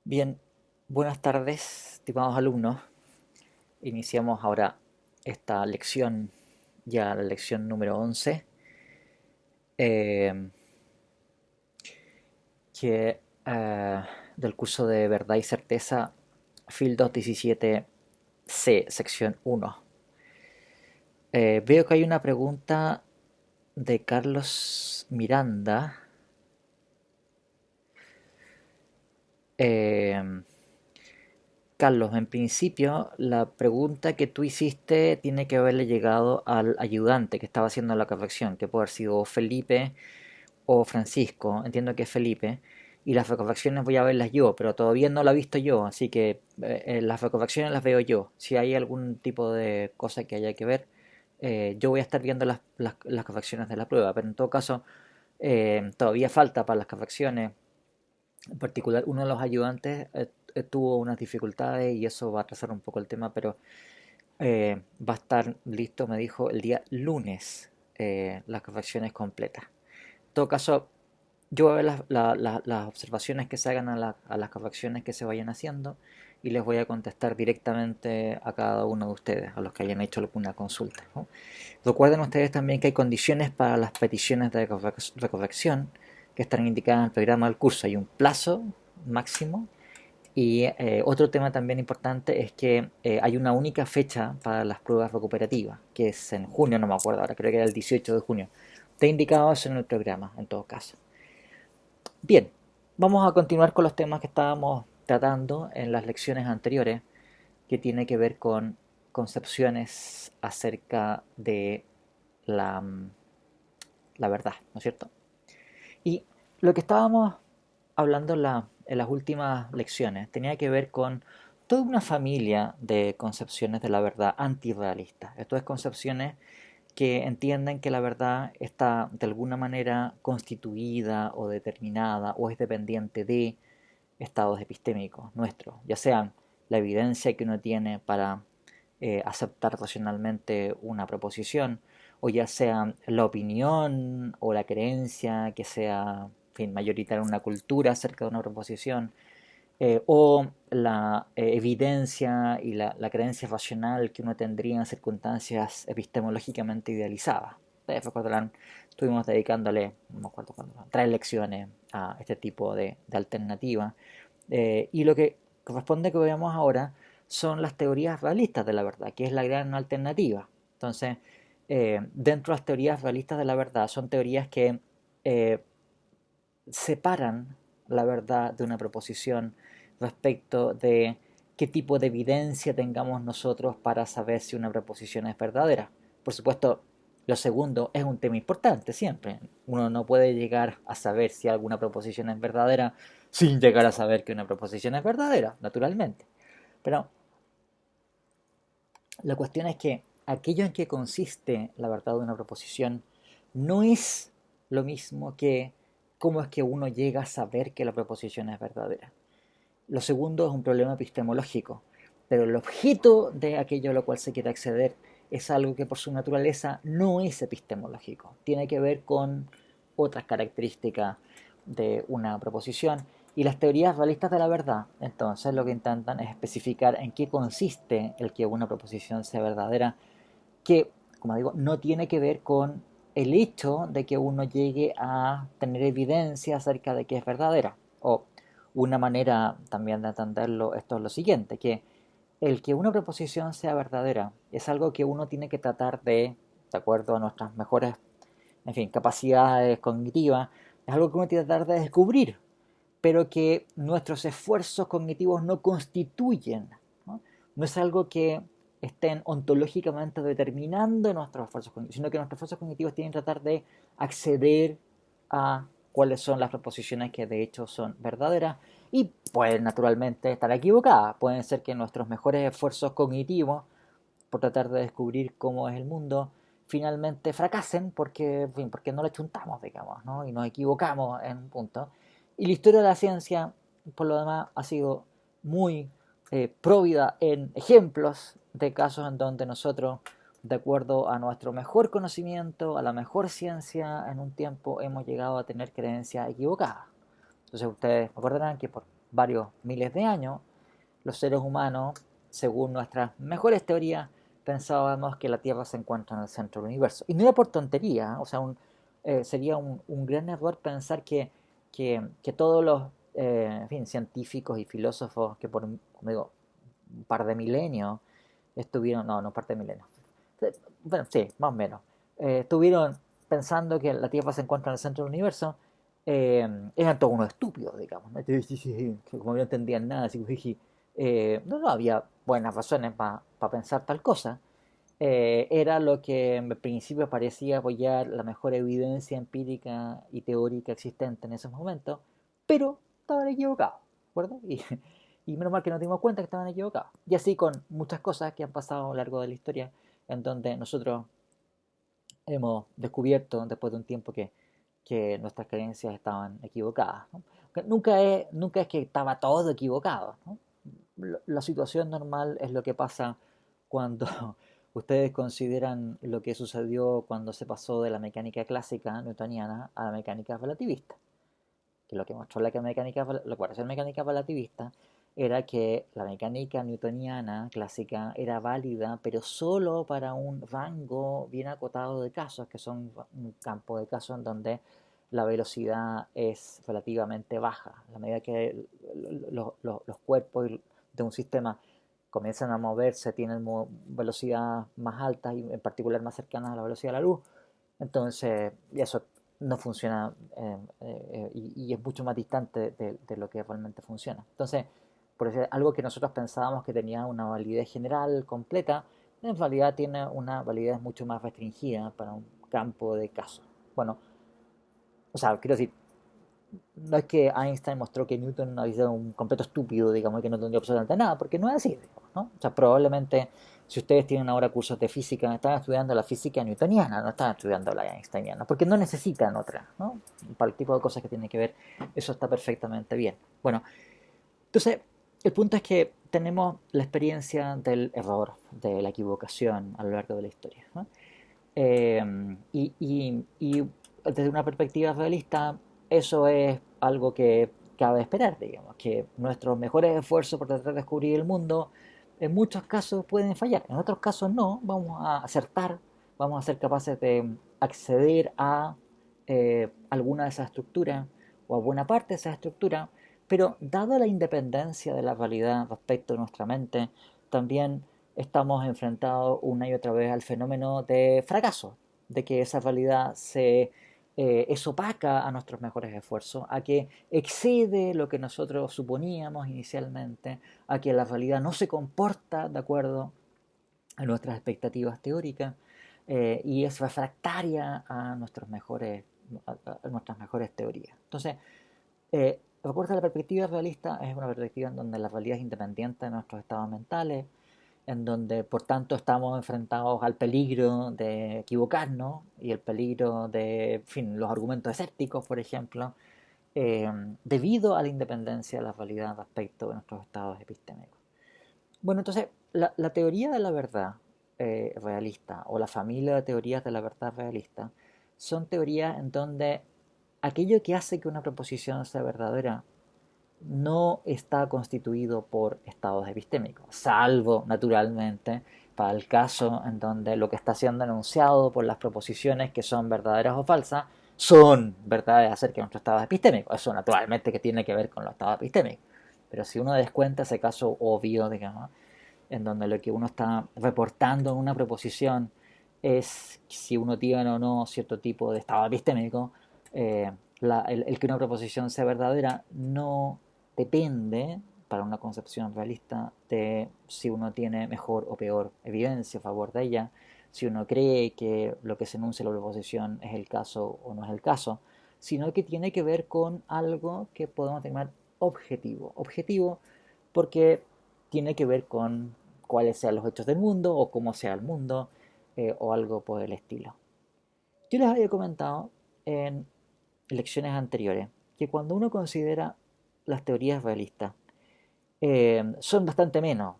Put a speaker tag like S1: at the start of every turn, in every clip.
S1: Bien, buenas tardes, estimados alumnos. Iniciamos ahora esta lección, ya la lección número 11, eh, que, del curso de Verdad y Certeza, FIL 217C, sección 1. Veo que hay una pregunta de Carlos Miranda. Eh, Carlos, en principio, la pregunta que tú hiciste tiene que haberle llegado al ayudante que estaba haciendo la corrección, que puede haber sido Felipe o Francisco. Entiendo que es Felipe. Y las correcciones voy a verlas yo, pero todavía no la he visto yo, así que las correcciones las veo yo. Si hay algún tipo de cosa que haya que ver, yo voy a estar viendo las correcciones de la prueba, pero en todo caso, todavía falta para las correcciones. En particular, uno de los ayudantes tuvo unas dificultades y eso va a atrasar un poco el tema, pero va a estar listo, me dijo, el día lunes, las correcciones completas. En todo caso, yo voy a ver las observaciones que se hagan a las correcciones que se vayan haciendo y les voy a contestar directamente a cada uno de ustedes, a los que hayan hecho alguna consulta, ¿no? Recuerden ustedes también que hay condiciones para las peticiones de corrección que están indicadas en el programa del curso. Hay un plazo máximo y otro tema también importante es que hay una única fecha para las pruebas recuperativas, que es en junio, no me acuerdo ahora, creo que era el 18 de junio. Está indicado eso en el programa, en todo caso. Bien, vamos a continuar con los temas que estábamos tratando en las lecciones anteriores, que tiene que ver con concepciones acerca de la, la verdad, ¿no es cierto? Y lo que estábamos hablando en las últimas lecciones tenía que ver con toda una familia de concepciones de la verdad antirrealistas. Esto es concepciones que entienden que la verdad está de alguna manera constituida o determinada o es dependiente de estados epistémicos nuestros, ya sean la evidencia que uno tiene para aceptar racionalmente una proposición, o ya sea la opinión o la creencia que sea, en fin, mayoritaria en una cultura acerca de una proposición, o la evidencia y la creencia racional que uno tendría en circunstancias epistemológicamente idealizadas. Ustedes recordarán, estuvimos dedicándole, no me acuerdo cuándo, 3 lecciones a este tipo de alternativa. Y lo que corresponde que veamos ahora son las teorías realistas de la verdad, que es la gran alternativa. Entonces, dentro de las teorías realistas de la verdad son teorías que eh, separan la verdad de una proposición respecto de qué tipo de evidencia tengamos nosotros para saber si una proposición es verdadera. Por supuesto, lo segundo es un tema importante siempre. Uno no puede llegar a saber si alguna proposición es verdadera sin llegar a saber que una proposición es verdadera, naturalmente. Pero la cuestión es que aquello en que consiste la verdad de una proposición no es lo mismo que cómo es que uno llega a saber que la proposición es verdadera. Lo segundo es un problema epistemológico, pero el objeto de aquello a lo cual se quiere acceder es algo que por su naturaleza no es epistemológico, tiene que ver con otras características de una proposición. Y las teorías realistas de la verdad, entonces, lo que intentan es especificar en qué consiste el que una proposición sea verdadera, que, como digo, no tiene que ver con el hecho de que uno llegue a tener evidencia acerca de que es verdadera. O una manera también de entenderlo, esto es lo siguiente, que el que una proposición sea verdadera es algo que uno tiene que tratar de acuerdo a nuestras mejores, en fin, capacidades cognitivas, es algo que uno tiene que tratar de descubrir, pero que nuestros esfuerzos cognitivos no constituyen, ¿no? No es algo que estén ontológicamente determinando nuestros esfuerzos cognitivos, sino que nuestros esfuerzos cognitivos tienen que tratar de acceder a cuáles son las proposiciones que de hecho son verdaderas y pueden naturalmente estar equivocadas. Pueden ser que nuestros mejores esfuerzos cognitivos por tratar de descubrir cómo es el mundo finalmente fracasen porque, en fin, porque no le chuntamos, digamos, ¿no? Y nos equivocamos en un punto. Y la historia de la ciencia, por lo demás, ha sido muy próvida en ejemplos de casos en donde nosotros, de acuerdo a nuestro mejor conocimiento, a la mejor ciencia, en un tiempo hemos llegado a tener creencias equivocadas. Entonces ustedes recordarán que por varios miles de años, los seres humanos, según nuestras mejores teorías, pensábamos que la Tierra se encuentra en el centro del universo. Y no era por tontería, o sea, sería un gran error pensar que todos los en fin, científicos y filósofos que por como digo, un par de milenios estuvieron, no un par de milenios, bueno, sí, más o menos, estuvieron pensando que la Tierra se encuentra en el centro del universo, eran todos unos estúpidos, digamos, ¿no? Sí, sí, sí, como no entendían nada, así, no había buenas razones para pensar tal cosa. Era lo que en principio parecía apoyar la mejor evidencia empírica y teórica existente en esos momentos, pero estaban equivocados, ¿de acuerdo? Y menos mal que nos dimos cuenta que estaban equivocados. Y así con muchas cosas que han pasado a lo largo de la historia, en donde nosotros hemos descubierto después de un tiempo que nuestras creencias estaban equivocadas, ¿no? Nunca es que estaba todo equivocado, ¿no? La situación normal es lo que pasa cuando ustedes consideran lo que sucedió cuando se pasó de la mecánica clásica newtoniana a la mecánica relativista. Que lo que mostró la ecuación mecánica relativista era que la mecánica newtoniana clásica era válida, pero solo para un rango bien acotado de casos, que son un campo de casos en donde la velocidad es relativamente baja. A medida que los cuerpos de un sistema comienzan a moverse, tienen velocidades más altas y en particular más cercanas a la velocidad de la luz, entonces eso no funciona y es mucho más distante de lo que realmente funciona. Entonces, por eso algo que nosotros pensábamos que tenía una validez general completa, en realidad tiene una validez mucho más restringida para un campo de casos. Bueno, o sea, quiero decir, no es que Einstein mostró que Newton había sido un completo estúpido, digamos, y que no entendía absolutamente nada, porque no es así, digamos, ¿no? O sea, probablemente si ustedes tienen ahora cursos de física, están estudiando la física newtoniana, no están estudiando la einsteiniana, porque no necesitan otra, ¿no? Para el tipo de cosas que tienen que ver, eso está perfectamente bien. Bueno, entonces, el punto es que tenemos la experiencia del error, de la equivocación a lo largo de la historia, ¿no? Y desde una perspectiva realista, eso es algo que cabe esperar, digamos, que nuestros mejores esfuerzos por tratar de descubrir el mundo, en muchos casos pueden fallar, en otros casos no, vamos a acertar, vamos a ser capaces de acceder a alguna de esas estructuras o a buena parte de esa estructura, pero dado la independencia de la realidad respecto de nuestra mente, también estamos enfrentados una y otra vez al fenómeno de fracaso, de que esa realidad es opaca a nuestros mejores esfuerzos, a que excede lo que nosotros suponíamos inicialmente, a que la realidad no se comporta de acuerdo a nuestras expectativas teóricas y es refractaria a, a nuestras mejores teorías. Entonces, recuerda, la perspectiva realista es una perspectiva en donde la realidad es independiente de nuestros estados mentales, en donde por tanto estamos enfrentados al peligro de equivocarnos y el peligro de, en fin, los argumentos escépticos, por ejemplo, eh, debido a la independencia de la realidad respecto de nuestros estados epistémicos. Bueno, entonces, la teoría de la verdad realista o la familia de teorías de la verdad realista son teorías en donde aquello que hace que una proposición sea verdadera no está constituido por estados epistémicos, salvo, naturalmente, para el caso en donde lo que está siendo enunciado por las proposiciones que son verdaderas o falsas son verdades acerca de nuestros estados epistémicos. Eso, naturalmente, que tiene que ver con los estados epistémicos. Pero si uno descuenta ese caso obvio, digamos, en donde lo que uno está reportando en una proposición es si uno tiene o no cierto tipo de estado epistémico, el que una proposición sea verdadera no depende, para una concepción realista, de si uno tiene mejor o peor evidencia a favor de ella, si uno cree que lo que se enuncia en la proposición es el caso o no es el caso, sino que tiene que ver con algo que podemos llamar objetivo. Objetivo porque tiene que ver con cuáles sean los hechos del mundo o cómo sea el mundo o algo por el estilo. Yo les había comentado en lecciones anteriores que cuando uno considera las teorías realistas, son bastante menos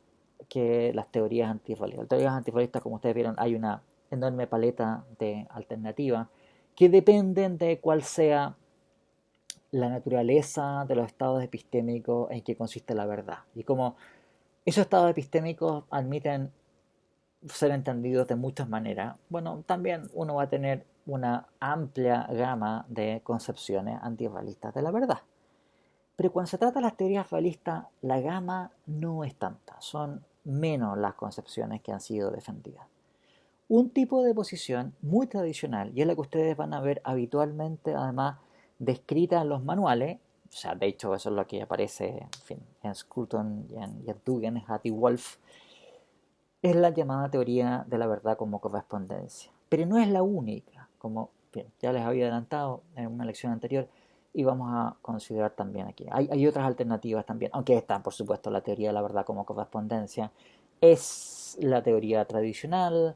S1: que las teorías antirrealistas. Las teorías antirrealistas, como ustedes vieron, hay una enorme paleta de alternativas que dependen de cuál sea la naturaleza de los estados epistémicos en que consiste la verdad. Y como esos estados epistémicos admiten ser entendidos de muchas maneras, bueno, también uno va a tener una amplia gama de concepciones antirrealistas de la verdad. Pero cuando se trata de las teorías realistas, la gama no es tanta, son menos las concepciones que han sido defendidas. Un tipo de posición muy tradicional, y es la que ustedes van a ver habitualmente, además, descrita en los manuales, o sea, de hecho eso es lo que aparece en, fin, en Scruton y en Tugendhat y Wolf, es la llamada teoría de la verdad como correspondencia. Pero no es la única, como bien, ya les había adelantado en una lección anterior, y vamos a considerar también aquí. Hay otras alternativas también, aunque esta, por supuesto, la teoría de la verdad como correspondencia, es la teoría tradicional,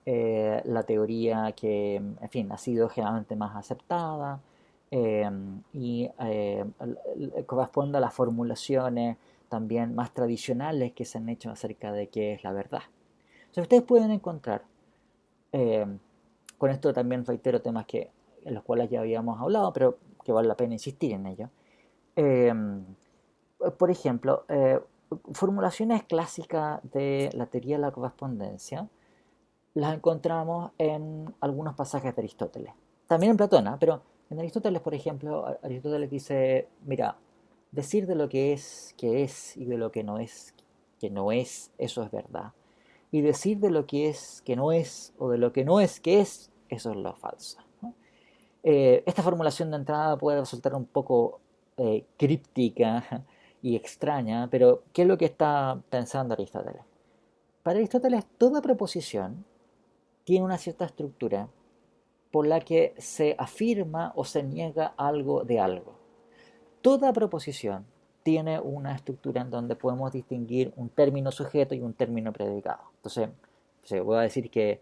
S1: la teoría que, en fin, ha sido generalmente más aceptada eh, y corresponde a las formulaciones también más tradicionales que se han hecho acerca de qué es la verdad. O sea, ustedes pueden encontrar, eh, con esto también reitero temas en los cuales ya habíamos hablado, pero que vale la pena insistir en ello. Eh, por ejemplo, formulaciones clásicas de la teoría de la correspondencia las encontramos en algunos pasajes de Aristóteles. También en Platón, ¿eh? Pero en Aristóteles, por ejemplo, Aristóteles dice, mira, decir de lo que es, y de lo que no es, eso es verdad. Y decir de lo que es, que no es, o de lo que no es, que es, eso es lo falso, ¿no? Esta formulación de entrada puede resultar un poco críptica y extraña, pero ¿qué es lo que está pensando Aristóteles? Para Aristóteles, toda proposición tiene una cierta estructura por la que se afirma o se niega algo de algo. Toda proposición tiene una estructura en donde podemos distinguir un término sujeto y un término predicado. Entonces, se voy a decir que,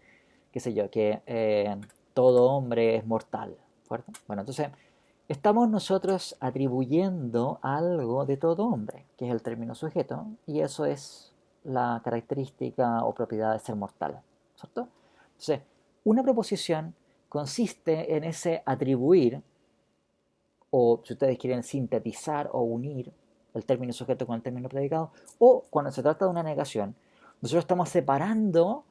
S1: qué sé yo, que todo hombre es mortal, ¿cierto? Bueno, entonces estamos nosotros atribuyendo algo de todo hombre, que es el término sujeto, y eso es la característica o propiedad de ser mortal, ¿cierto? Entonces, una proposición consiste en ese atribuir, o si ustedes quieren sintetizar o unir el término sujeto con el término predicado, o cuando se trata de una negación, nosotros estamos separando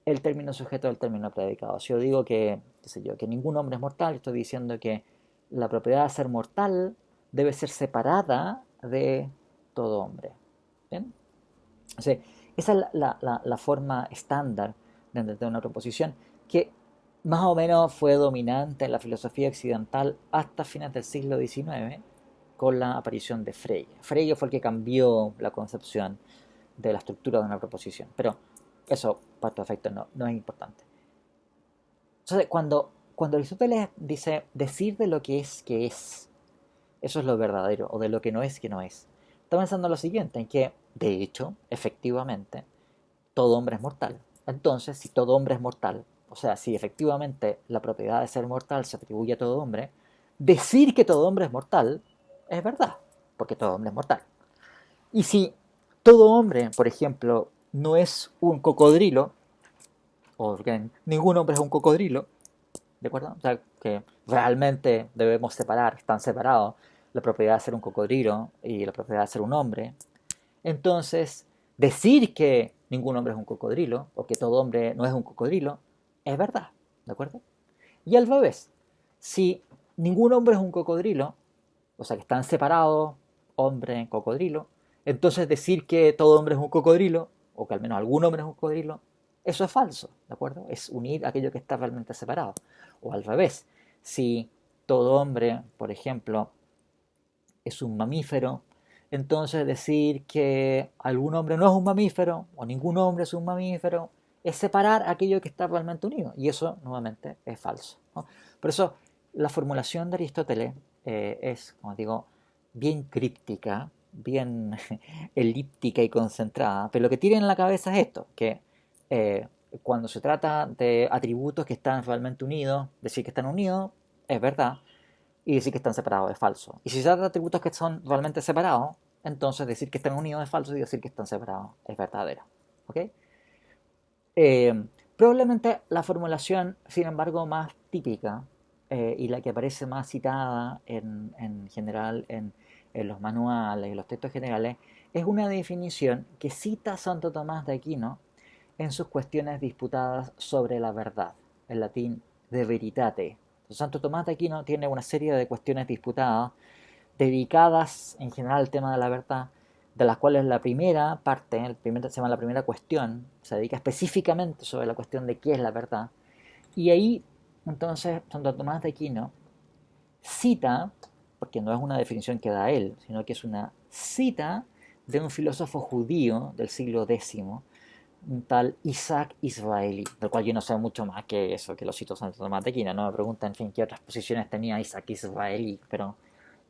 S1: el término sujeto del término predicado. Si yo digo que, qué sé yo, que ningún hombre es mortal, estoy diciendo que la propiedad de ser mortal debe ser separada de todo hombre. ¿Bien? O sea, esa es la forma estándar de entender una proposición que más o menos fue dominante en la filosofía occidental hasta fines del siglo XIX con la aparición de Frege. Frege fue el que cambió la concepción de la estructura de una proposición, pero eso, para estos efectos, no es importante. Entonces, cuando Aristóteles dice decir de lo que es, eso es lo verdadero, o de lo que no es, está pensando lo siguiente, en que, de hecho, efectivamente, todo hombre es mortal. Entonces, si todo hombre es mortal, o sea, si efectivamente la propiedad de ser mortal se atribuye a todo hombre, decir que todo hombre es mortal es verdad, porque todo hombre es mortal. Y si todo hombre, por ejemplo, no es un cocodrilo, o que ningún hombre es un cocodrilo, ¿de acuerdo? O sea, que realmente debemos separar, están separados la propiedad de ser un cocodrilo y la propiedad de ser un hombre. Entonces, decir que ningún hombre es un cocodrilo o que todo hombre no es un cocodrilo es verdad, ¿de acuerdo? Y al revés, si ningún hombre es un cocodrilo, o sea que están separados hombre, cocodrilo, entonces decir que todo hombre es un cocodrilo, o que al menos algún hombre es un cocodrilo, eso es falso, ¿de acuerdo? Es unir aquello que está realmente separado. O al revés, si todo hombre, por ejemplo, es un mamífero, entonces decir que algún hombre no es un mamífero o ningún hombre es un mamífero es separar aquello que está realmente unido. Y eso, nuevamente, es falso, ¿no? Por eso, la formulación de Aristóteles es, como digo, bien críptica, bien elíptica y concentrada, pero lo que tiene en la cabeza es esto, que eh, cuando se trata de atributos que están realmente unidos, decir que están unidos es verdad, y decir que están separados es falso. Y si se trata de atributos que son realmente separados, entonces decir que están unidos es falso y decir que están separados es verdadero. ¿Ok? Probablemente la formulación, sin embargo, más típica y la que aparece más citada en general en los manuales y los textos generales, es una definición que cita Santo Tomás de Aquino en sus cuestiones disputadas sobre la verdad, en latín de veritate. Santo Tomás de Aquino tiene una serie de cuestiones disputadas dedicadas en general al tema de la verdad, de las cuales la primera parte, se llama la primera cuestión, se dedica específicamente sobre la cuestión de qué es la verdad. Y ahí, entonces, Santo Tomás de Aquino cita, porque no es una definición que da él, sino que es una cita de un filósofo judío del siglo X, un tal Isaac Israeli, del cual yo no sé mucho más que eso, que lo cito Santo Tomás de Aquino. No me preguntan, en fin, qué otras posiciones tenía Isaac Israeli, pero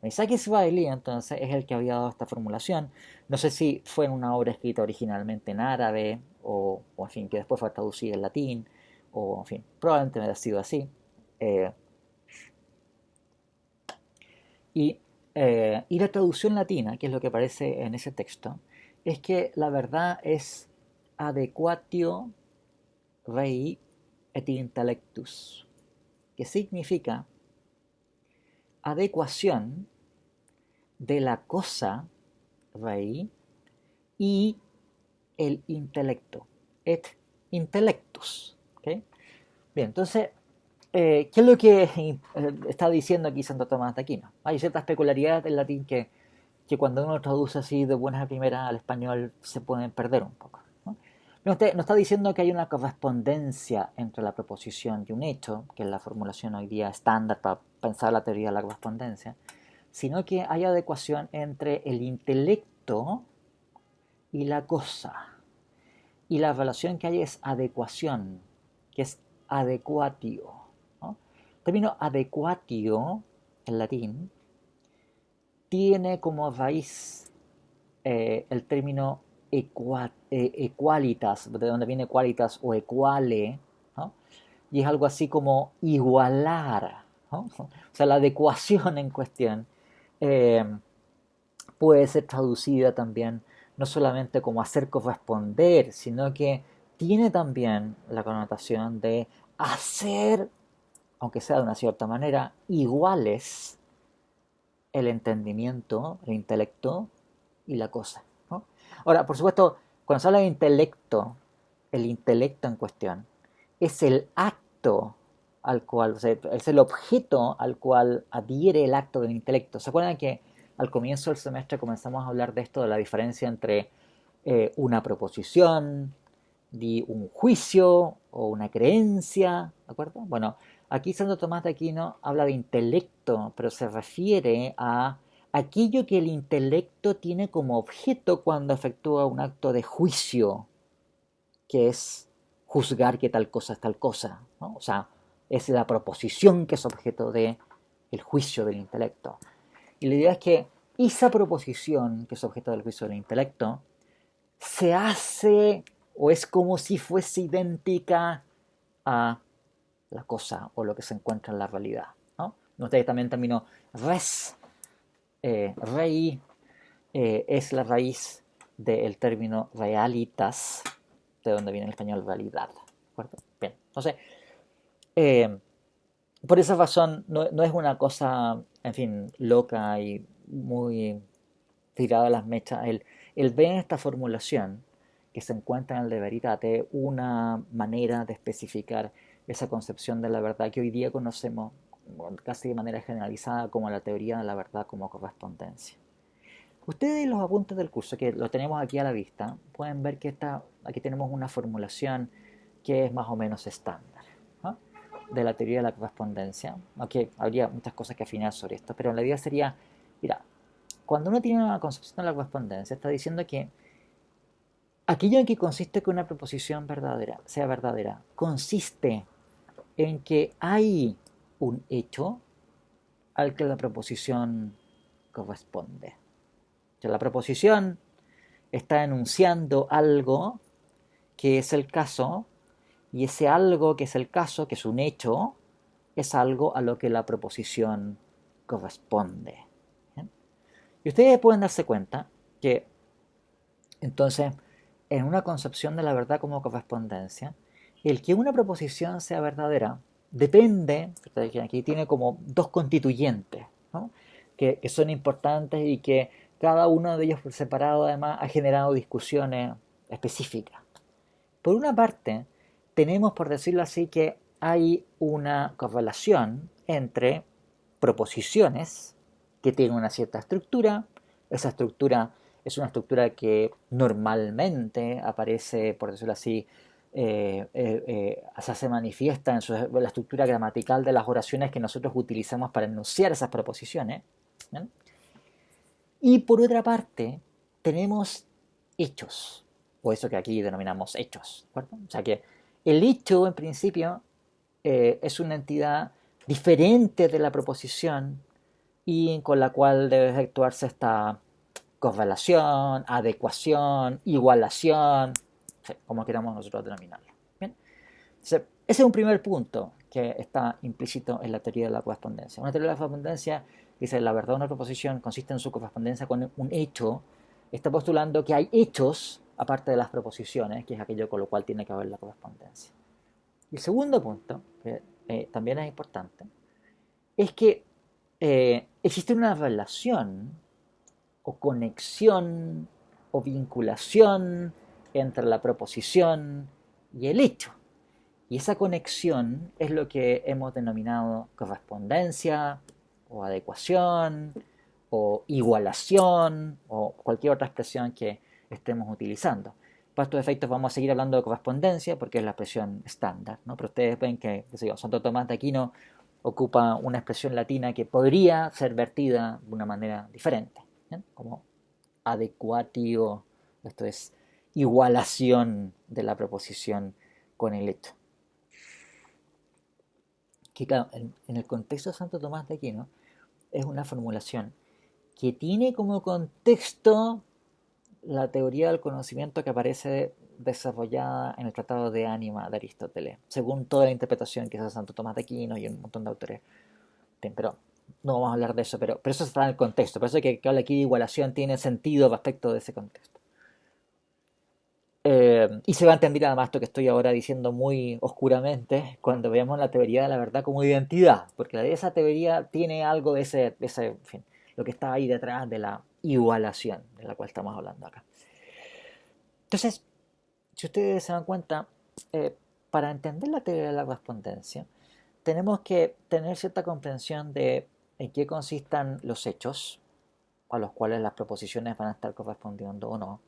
S1: Isaac Israeli entonces es el que había dado esta formulación. No sé si fue en una obra escrita originalmente en árabe o en fin, que después fue traducida en latín, o en fin, probablemente me haya sido así. Eh, y, y la traducción latina, que es lo que aparece en ese texto, es que la verdad es adequatio rei et intellectus, que significa adecuación de la cosa rei y el intelecto, et intellectus. ¿Okay? Bien, entonces, ¿qué es lo que está diciendo aquí Santo Tomás de Aquino? Hay ciertas peculiaridades del latín que cuando uno traduce así de buenas a primeras al español se pueden perder un poco. ¿No? No está diciendo que hay una correspondencia entre la proposición y un hecho, que es la formulación hoy día estándar para pensar la teoría de la correspondencia, sino que hay adecuación entre el intelecto y la cosa. Y la relación que hay es adecuación, que es adequatio. ¿No? El término adequatio, en latín, tiene como raíz el término equalitas, de donde viene qualitas o equale, ¿no? Y es algo así como igualar, ¿no? O sea, la adecuación en cuestión eh, puede ser traducida también no solamente como hacer corresponder, sino que tiene también la connotación de hacer, aunque sea de una cierta manera, iguales el entendimiento, el intelecto y la cosa. ¿No? Ahora, por supuesto, cuando se habla de intelecto, el intelecto en cuestión es el acto al cual, o sea, es el objeto al cual adhiere el acto del intelecto. ¿Se acuerdan que al comienzo del semestre comenzamos a hablar de esto, de la diferencia entre una proposición, de un juicio o una creencia? ¿De acuerdo? Bueno, aquí Santo Tomás de Aquino habla de intelecto, pero se refiere a aquello que el intelecto tiene como objeto cuando efectúa un acto de juicio, que es juzgar que tal cosa es tal cosa, ¿no? O sea, es la proposición que es objeto de el juicio del intelecto. Y la idea es que esa proposición, que es objeto del juicio del intelecto, se hace o es como si fuese idéntica a la cosa o lo que se encuentra en la realidad. ¿No? Notáis también el término res, rei, es la raíz del término realitas, de donde viene el español realidad. ¿De acuerdo? Bien, entonces, eh, por esa razón no es una cosa, en fin, loca y muy tirada a las mechas. El ver en esta formulación que se encuentra en el de Veritate una manera de especificar esa concepción de la verdad que hoy día conocemos casi de manera generalizada como la teoría de la verdad como correspondencia. Ustedes los apuntes del curso, que lo tenemos aquí a la vista, pueden ver que aquí tenemos una formulación que es más o menos estándar, ¿no? De la teoría de la correspondencia, aunque habría muchas cosas que afinar sobre esto, pero la idea sería, mira, cuando uno tiene una concepción de la correspondencia, está diciendo que aquello en que consiste que una proposición verdadera sea verdadera, consiste en que hay un hecho al que la proposición corresponde. O sea, la proposición está enunciando algo que es el caso, y ese algo que es el caso, que es un hecho, es algo a lo que la proposición corresponde. ¿Bien? Y ustedes pueden darse cuenta que entonces, en una concepción de la verdad como correspondencia, el que una proposición sea verdadera depende, aquí tiene como dos constituyentes, ¿no? Que son importantes y que cada uno de ellos por separado además ha generado discusiones específicas. Por una parte, tenemos, por decirlo así, que hay una correlación entre proposiciones que tienen una cierta estructura. Esa estructura es una estructura que normalmente aparece, por decirlo así, se manifiesta en la estructura gramatical de las oraciones que nosotros utilizamos para enunciar esas proposiciones. ¿Bien? Y por otra parte, tenemos hechos, o eso que aquí denominamos hechos. ¿De acuerdo? O sea que el hecho, en principio, es una entidad diferente de la proposición y con la cual debe efectuarse esta correlación, adecuación, igualación, como queramos nosotros denominarlo. ¿Bien? Entonces, ese es un primer punto que está implícito en la teoría de la correspondencia. Una teoría de la correspondencia dice la verdad de una proposición consiste en su correspondencia con un hecho. Está postulando que hay hechos aparte de las proposiciones, que es aquello con lo cual tiene que haber la correspondencia. Y el segundo punto, que también es importante, es que existe una relación o conexión o vinculación entre la proposición y el hecho. Y esa conexión es lo que hemos denominado correspondencia o adecuación o igualación o cualquier otra expresión que estemos utilizando. Para estos efectos vamos a seguir hablando de correspondencia porque es la expresión estándar, ¿no? Pero ustedes ven que, Santo Tomás de Aquino ocupa una expresión latina que podría ser vertida de una manera diferente, ¿bien? Como adecuatio, esto es igualación de la proposición con el hecho. Que claro, en el contexto de Santo Tomás de Aquino es una formulación que tiene como contexto la teoría del conocimiento que aparece desarrollada en el Tratado de Ánima de Aristóteles, según toda la interpretación que hace Santo Tomás de Aquino y un montón de autores. Pero no vamos a hablar de eso, pero eso está en el contexto. Por eso que habla aquí de igualación tiene sentido respecto de ese contexto. Y se va a entender además esto que estoy ahora diciendo muy oscuramente cuando veamos la teoría de la verdad como identidad, porque esa teoría tiene algo de ese en fin, lo que está ahí detrás de la igualación de la cual estamos hablando acá. Entonces, si ustedes se dan cuenta, para entender la teoría de la correspondencia, tenemos que tener cierta comprensión de en qué consistan los hechos a los cuales las proposiciones van a estar correspondiendo o no.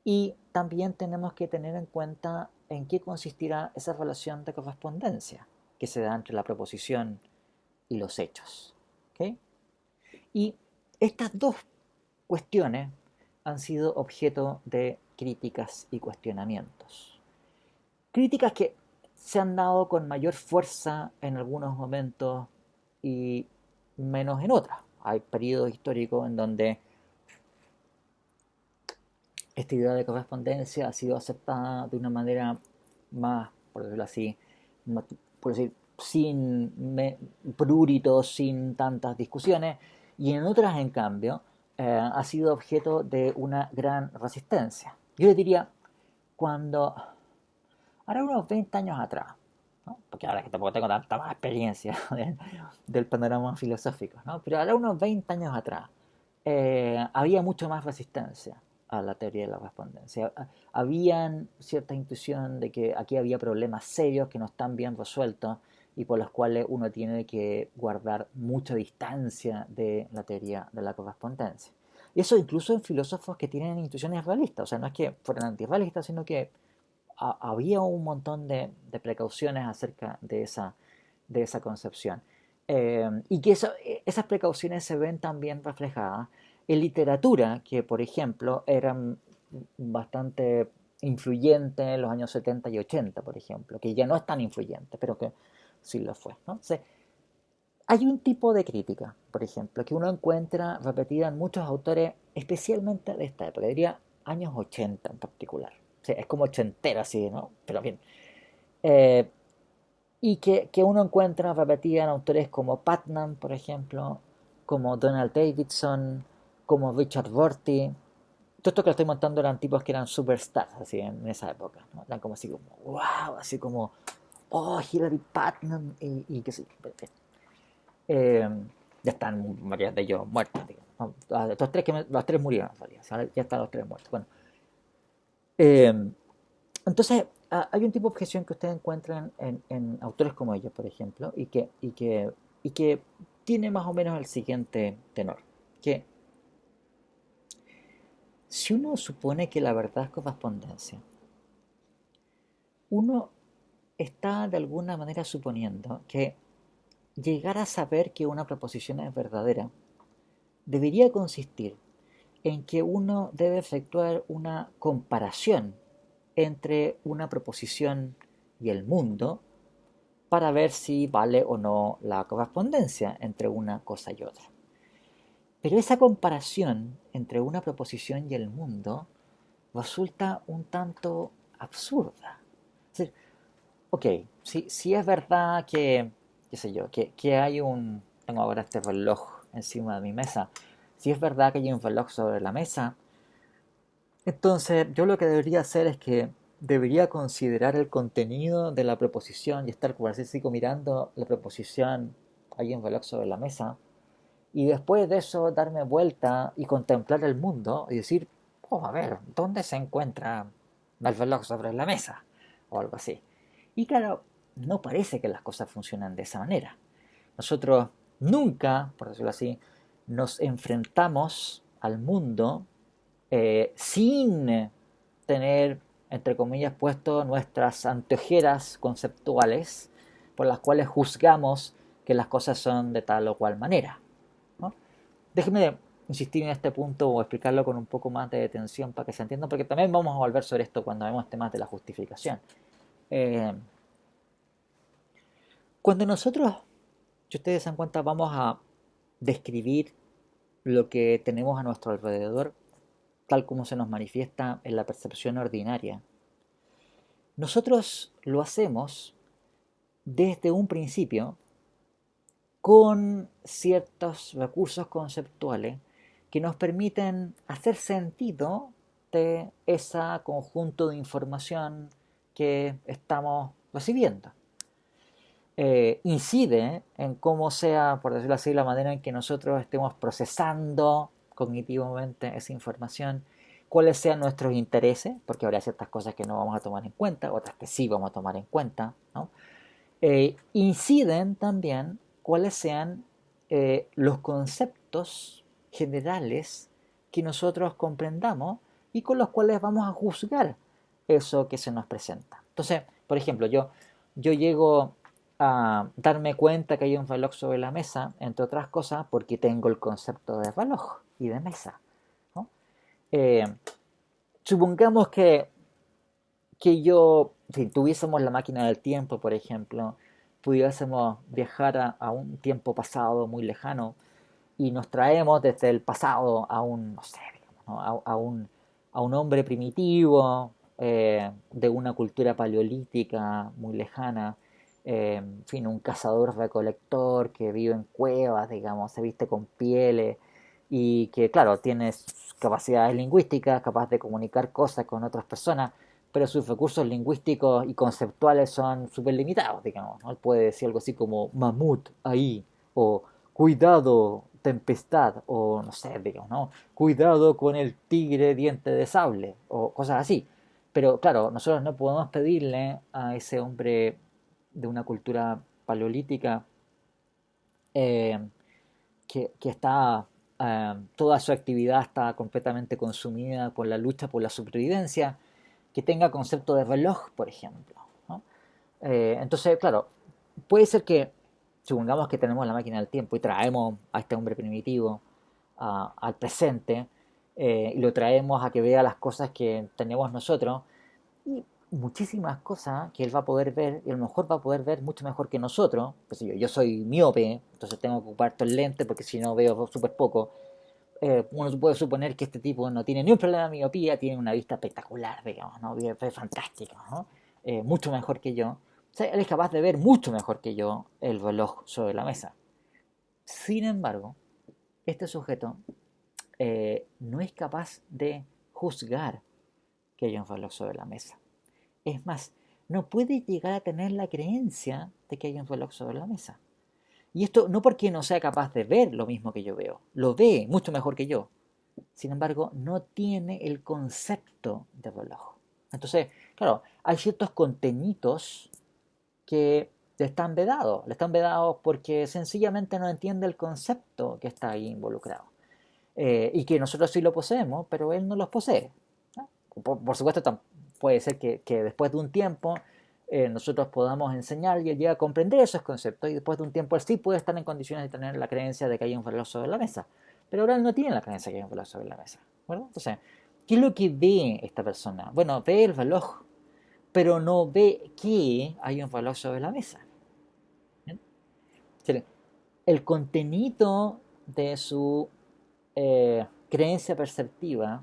S1: Y también tenemos que tener en cuenta en qué consistirá esa relación de correspondencia que se da entre la proposición y los hechos. ¿Okay? Y estas dos cuestiones han sido objeto de críticas y cuestionamientos. Críticas que se han dado con mayor fuerza en algunos momentos y menos en otros. Hay periodos históricos en donde esta idea de correspondencia ha sido aceptada de una manera más, por decirlo así, por decir, sin pruritos, sin tantas discusiones, y en otras, en cambio, ha sido objeto de una gran resistencia. Yo les diría, cuando, ahora unos 20 años atrás, ¿no? Porque ahora que tampoco tengo tanta más experiencia del panorama filosófico, ¿no? Pero ahora unos 20 años atrás, había mucho más resistencia a la teoría de la correspondencia. Habían cierta intuición de que aquí había problemas serios que no están bien resueltos y por los cuales uno tiene que guardar mucha distancia de la teoría de la correspondencia. Y eso incluso en filósofos que tienen intuiciones realistas, o sea, no es que fueran antirrealistas, sino que había un montón de precauciones acerca de esa concepción. Y que esas precauciones se ven también reflejadas en literatura, que por ejemplo eran bastante influyentes en los años 70 y 80, por ejemplo, que ya no es tan influyente, pero que sí lo fue, ¿no? O sea, hay un tipo de crítica, por ejemplo, que uno encuentra repetida en muchos autores, especialmente de esta época, diría años 80 en particular. O sea, es como ochentero así, ¿no? Pero bien. Eh, y que uno encuentra repetida en autores como Putnam, por ejemplo, como Donald Davidson, como Richard Rorty. Todo esto que estoy montando eran tipos que eran superstars así en esa época, ¿no? Eran como así como, wow, así como oh, Hillary Putnam, y qué sé yo. Eh, ya están varias de ellos muertos, digamos, ¿no? Los tres, los tres murieron, en realidad, ya están los tres muertos. Bueno, eh, entonces, hay un tipo de objeción que ustedes encuentran en autores como ellos, por ejemplo, y que tiene más o menos el siguiente tenor, que si uno supone que la verdad es correspondencia, uno está de alguna manera suponiendo que llegar a saber que una proposición es verdadera debería consistir en que uno debe efectuar una comparación entre una proposición y el mundo para ver si vale o no la correspondencia entre una cosa y otra. Pero esa comparación entre una proposición y el mundo resulta un tanto absurda. Es decir, ok, si es verdad que, qué sé yo, que hay un, tengo ahora este reloj encima de mi mesa, si es verdad que hay un reloj sobre la mesa, entonces yo lo que debería hacer es que debería considerar el contenido de la proposición y estar, como así, sigo mirando la proposición, hay un reloj sobre la mesa, y después de eso darme vuelta y contemplar el mundo y decir, oh, a ver, ¿dónde se encuentra el reloj sobre la mesa? O algo así. Y claro, no parece que las cosas funcionan de esa manera. Nosotros nunca, por decirlo así, nos enfrentamos al mundo sin tener, entre comillas, puesto nuestras anteojeras conceptuales por las cuales juzgamos que las cosas son de tal o cual manera, ¿no? Déjeme insistir en este punto o explicarlo con un poco más de detención para que se entienda, porque también vamos a volver sobre esto cuando vemos temas de la justificación. Eh, Cuando nosotros, si ustedes se dan cuenta, vamos a describir lo que tenemos a nuestro alrededor, tal como se nos manifiesta en la percepción ordinaria, nosotros lo hacemos desde un principio con ciertos recursos conceptuales que nos permiten hacer sentido de ese conjunto de información que estamos recibiendo. Incide en cómo sea, por decirlo así, la manera en que nosotros estemos procesando cognitivamente esa información, cuáles sean nuestros intereses, porque habrá ciertas cosas que no vamos a tomar en cuenta, otras que sí vamos a tomar en cuenta, ¿no? Inciden también cuáles sean los conceptos generales que nosotros comprendamos y con los cuales vamos a juzgar eso que se nos presenta. Entonces, por ejemplo, yo llego a darme cuenta que hay un reloj sobre la mesa, entre otras cosas, porque tengo el concepto de reloj y de mesa, ¿no? Eh, Supongamos que si tuviésemos la máquina del tiempo, por ejemplo, pudiésemos viajar a un tiempo pasado muy lejano y nos traemos desde el pasado a un, no sé, digamos, ¿no? a un hombre primitivo de una cultura paleolítica muy lejana, en fin, un cazador-recolector que vive en cuevas, digamos, se viste con pieles y que, claro, tiene capacidades lingüísticas, capaz de comunicar cosas con otras personas, pero sus recursos lingüísticos y conceptuales son súper limitados, digamos, ¿no? Él puede decir algo así como mamut ahí, o cuidado, tempestad, o no sé, digamos, ¿no? Cuidado con el tigre diente de sable, o cosas así. Pero claro, nosotros no podemos pedirle a ese hombre de una cultura paleolítica eh, que está, toda su actividad está completamente consumida por la lucha por la supervivencia, que tenga concepto de reloj, por ejemplo, ¿no? Entonces, claro, puede ser que, supongamos que tenemos la máquina del tiempo y traemos a este hombre primitivo al presente y lo traemos a que vea las cosas que tenemos nosotros y muchísimas cosas que él va a poder ver y a lo mejor va a poder ver mucho mejor que nosotros. Pues yo soy miope, entonces tengo que ocupar todo el lente porque si no veo súper poco. Uno puede suponer que este tipo no tiene ni un problema de miopía, tiene una vista espectacular, digamos, ¿no? Ve fantástico, ¿no? Mucho mejor que yo. O sea, él es capaz de ver mucho mejor que yo el reloj sobre la mesa. Sin embargo, este sujeto no es capaz de juzgar que hay un reloj sobre la mesa. Es más, no puede llegar a tener la creencia de que hay un reloj sobre la mesa. Y esto no porque no sea capaz de ver lo mismo que yo veo, lo ve mucho mejor que yo. Sin embargo, no tiene el concepto de reloj. Entonces, claro, hay ciertos contenidos que le están vedados porque sencillamente no entiende el concepto que está ahí involucrado. Y que nosotros sí lo poseemos, pero él no los posee. ¿No? Por supuesto, puede ser que después de un tiempo nosotros podamos enseñar y él llegue a comprender esos conceptos y después de un tiempo él sí puede estar en condiciones de tener la creencia de que hay un reloj sobre la mesa. Pero ahora él no tiene la creencia de que hay un reloj sobre la mesa. ¿Verdad? Entonces, ¿qué es lo que ve esta persona? Bueno, ve el reloj, pero no ve que hay un reloj sobre la mesa. ¿Bien? El contenido de su creencia perceptiva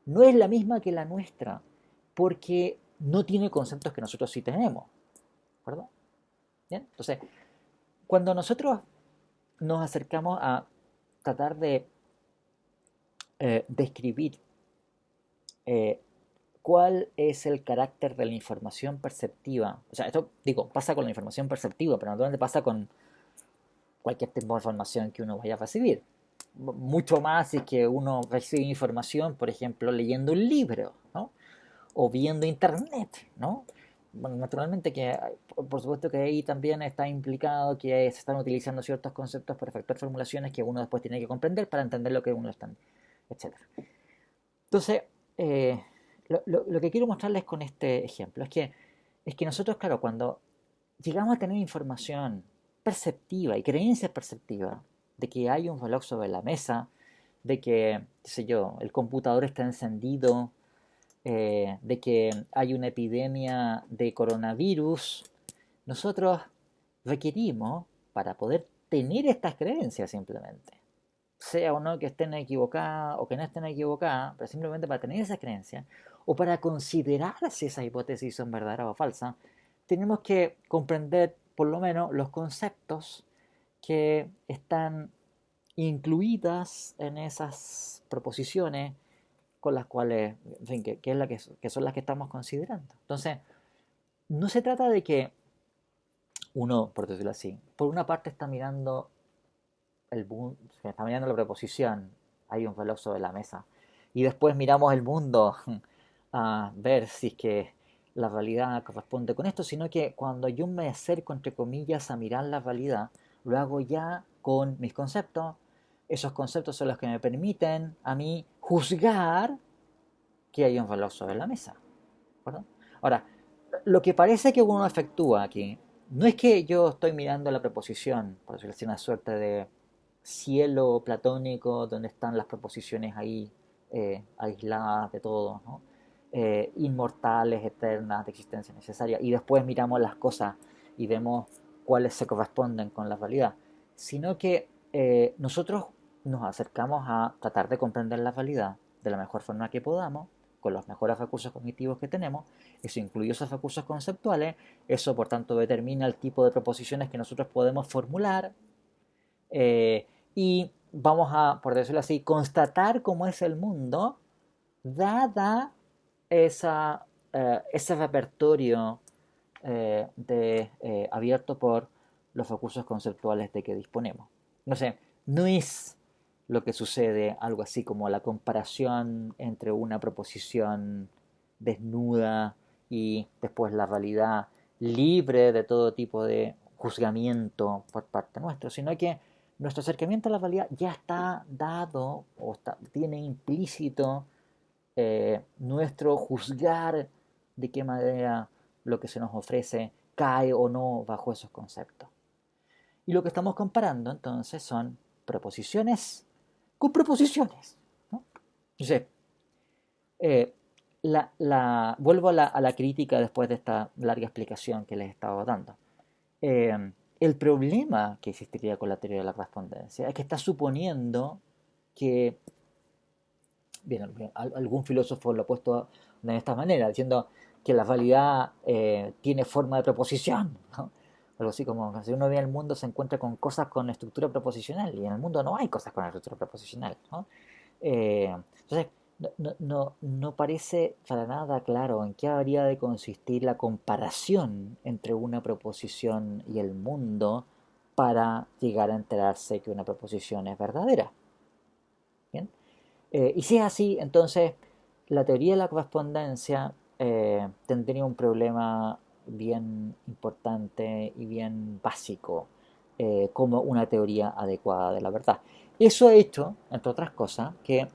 S1: no es la misma que la nuestra, porque no tiene conceptos que nosotros sí tenemos, ¿verdad? ¿Bien? Entonces, cuando nosotros nos acercamos a tratar de describir eh, cuál es el carácter de la información perceptiva, o sea, esto digo, pasa con la información perceptiva, pero naturalmente pasa con cualquier tipo de información que uno vaya a recibir. Mucho más si es que uno recibe información, por ejemplo, leyendo un libro, ¿no? O viendo internet, ¿no? Bueno, naturalmente que, por supuesto que ahí también está implicado que se están utilizando ciertos conceptos para efectuar formulaciones que uno después tiene que comprender para entender lo que uno está, etcétera. Entonces, eh, lo que quiero mostrarles con este ejemplo es que nosotros, claro, cuando llegamos a tener información perceptiva y creencias perceptivas de que hay un reloj sobre la mesa, de que, qué sé yo, el computador está encendido, de que hay una epidemia de coronavirus, nosotros requerimos, para poder tener estas creencias simplemente, sea o no que estén equivocadas o que no estén equivocadas, pero simplemente para tener esas creencias, o para considerar si esas hipótesis son verdaderas o falsas, tenemos que comprender por lo menos los conceptos que están incluidas en esas proposiciones con las cuales, en fin, es que son las que estamos considerando. Entonces, no se trata de que uno, por decirlo así, por una parte está mirando la preposición, hay un reloj sobre la mesa, y después miramos el mundo a ver si es que la realidad corresponde con esto, sino que cuando yo me acerco, entre comillas, a mirar la realidad, lo hago ya con mis conceptos. Esos conceptos son los que me permiten a mí juzgar que hay un reloj sobre la mesa. ¿Verdad? Ahora, lo que parece que uno efectúa aquí, no es que yo estoy mirando la preposición, por decirlo así, una suerte de cielo platónico donde están las preposiciones ahí aisladas de todo, ¿no? Inmortales, eternas, de existencia necesaria, y después miramos las cosas y vemos cuáles se corresponden con la realidad, sino que nosotros nos acercamos a tratar de comprender la realidad de la mejor forma que podamos, con los mejores recursos cognitivos que tenemos. Eso incluye esos recursos conceptuales, eso por tanto determina el tipo de proposiciones que nosotros podemos formular, y vamos a, por decirlo así, constatar cómo es el mundo dada ese repertorio abierto por los recursos conceptuales de que disponemos. No sé, no es lo que sucede algo así como la comparación entre una proposición desnuda y después la realidad libre de todo tipo de juzgamiento por parte nuestra, sino que nuestro acercamiento a la realidad ya está dado o tiene implícito nuestro juzgar de qué manera lo que se nos ofrece cae o no bajo esos conceptos. Y lo que estamos comparando entonces son proposiciones con proposiciones, ¿no? Entonces, eh, vuelvo a la crítica después de esta larga explicación que les estaba dando. El problema que existiría con la teoría de la correspondencia es que está suponiendo que, bien, algún filósofo lo ha puesto de esta manera, diciendo que la realidad tiene forma de proposición, ¿no? Algo así como, si uno ve el mundo se encuentra con cosas con estructura proposicional, y en el mundo no hay cosas con estructura proposicional, ¿no? Entonces, no parece para nada claro en qué habría de consistir la comparación entre una proposición y el mundo para llegar a enterarse que una proposición es verdadera. ¿Bien? Y si es así, entonces la teoría de la correspondencia tendría un problema bien importante y bien básico como una teoría adecuada de la verdad. Eso ha hecho, entre otras cosas, que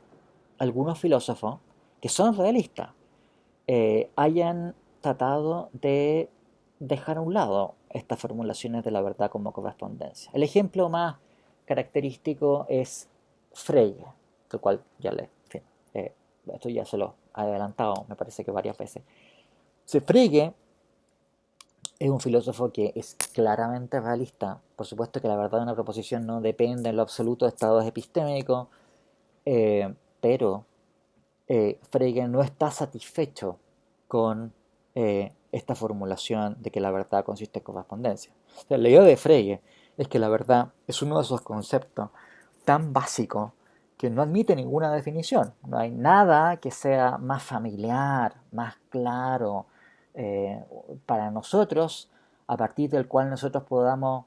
S1: algunos filósofos que son realistas hayan tratado de dejar a un lado estas formulaciones de la verdad como correspondencia. El ejemplo más característico es Frege, el cual ya le, en fin, esto ya se lo he adelantado, me parece que varias veces. Frege es un filósofo que es claramente realista. Por supuesto que la verdad de una proposición no depende en lo absoluto de estados epistémicos, pero Frege no está satisfecho con esta formulación de que la verdad consiste en correspondencia. O sea, la idea de Frege es que la verdad es uno de esos conceptos tan básicos que no admite ninguna definición. No hay nada que sea más familiar, más claro eh, para nosotros, a partir del cual nosotros podamos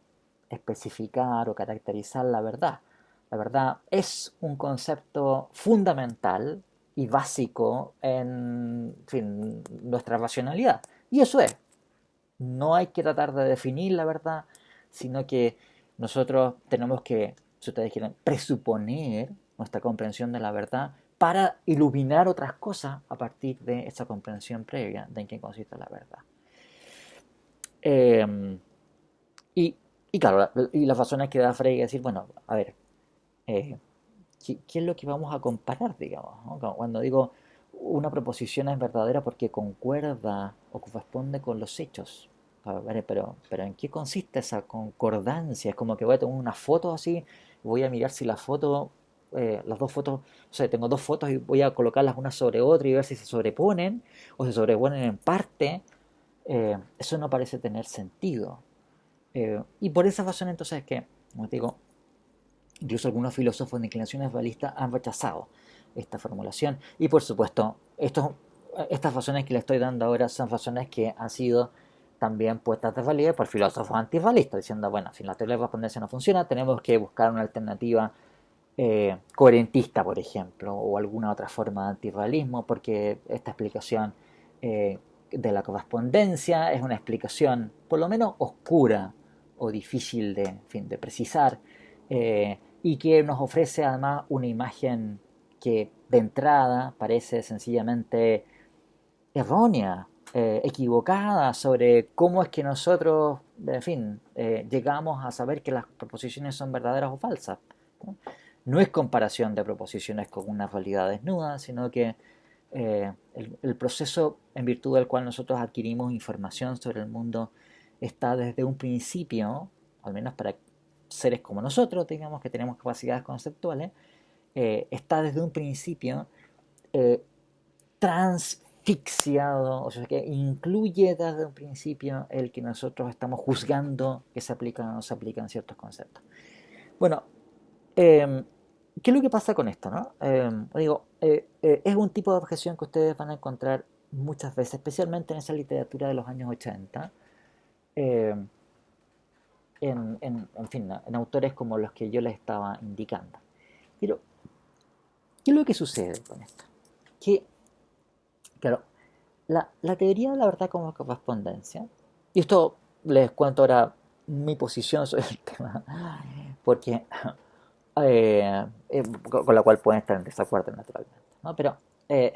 S1: especificar o caracterizar la verdad. La verdad es un concepto fundamental y básico en fin, nuestra racionalidad. Y eso es. No hay que tratar de definir la verdad, sino que nosotros tenemos que, si ustedes quieren, presuponer nuestra comprensión de la verdad para iluminar otras cosas a partir de esa comprensión previa de en qué consiste la verdad. Eh, y, y, claro, y las razones que da Frege es decir, bueno, a ver, eh, ¿qué es lo que vamos a comparar, digamos? ¿No? Cuando digo una proposición es verdadera porque concuerda o corresponde con los hechos. A ver, pero ¿en qué consiste esa concordancia? Es como que voy a tomar una foto así, voy a mirar si la foto, las dos fotos, o sea, tengo dos fotos y voy a colocarlas una sobre otra y ver si se sobreponen o se sobreponen en parte. Eso no parece tener sentido. Y por esa razón entonces es que, como te digo, incluso algunos filósofos de inclinaciones realistas han rechazado esta formulación. Y por supuesto, estas razones que le estoy dando ahora son razones que han sido también puestas de relieve por filósofos antirrealistas, diciendo, bueno, si la teoría de correspondencia no funciona, tenemos que buscar una alternativa coherentista, por ejemplo, o alguna otra forma de antirrealismo, porque esta explicación eh, de la correspondencia es una explicación, por lo menos, oscura o difícil de, en fin, de precisar, y que nos ofrece además una imagen que de entrada parece sencillamente errónea, equivocada sobre cómo es que nosotros, en fin, llegamos a saber que las proposiciones son verdaderas o falsas. ¿No? No es comparación de proposiciones con una realidad desnuda, sino que el proceso en virtud del cual nosotros adquirimos información sobre el mundo está desde un principio, al menos para seres como nosotros, digamos que tenemos capacidades conceptuales, está desde un principio eh, transfixiado, o sea que incluye desde un principio el que nosotros estamos juzgando que se aplican o no se aplican ciertos conceptos. Bueno, eh, ¿qué es lo que pasa con esto? ¿No? Es un tipo de objeción que ustedes van a encontrar muchas veces, especialmente en esa literatura de los años 80, eh, en fin, en autores como los que yo les estaba indicando. Pero, ¿qué es lo que sucede con esto? Que, claro, la teoría de la verdad como correspondencia, y esto les cuento ahora mi posición sobre el tema, porque con la cual pueden estar en desacuerdo naturalmente, ¿no? Pero eh,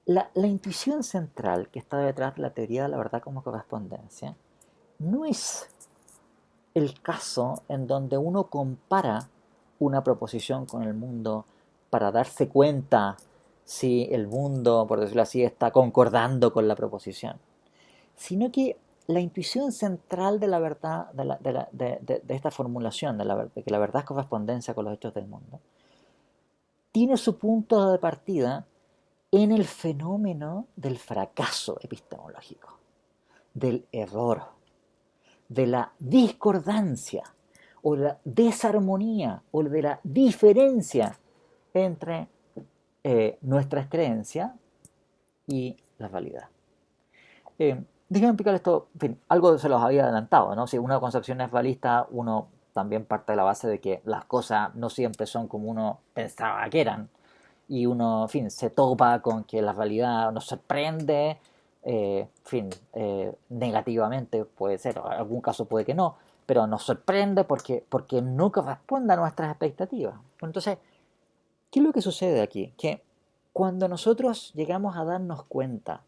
S1: la intuición central que está detrás de la teoría de la verdad como correspondencia no es el caso en donde uno compara una proposición con el mundo para darse cuenta si el mundo, por decirlo así, está concordando con la proposición, sino que la intuición central de la verdad, de esta formulación, de que la verdad es correspondencia con los hechos del mundo, tiene su punto de partida en el fenómeno del fracaso epistemológico, del error, de la discordancia o de la desarmonía o de la diferencia entre nuestras creencias y las valida. Déjenme explicar esto, en fin, algo se los había adelantado, ¿no? Si una concepción es valista, uno también parte de la base de que las cosas no siempre son como uno pensaba que eran. Y uno, en fin, se topa con que la realidad nos sorprende, en fin, negativamente puede ser, en algún caso puede que no, pero nos sorprende porque no corresponde a nuestras expectativas. Entonces, ¿qué es lo que sucede aquí? Que cuando nosotros llegamos a darnos cuenta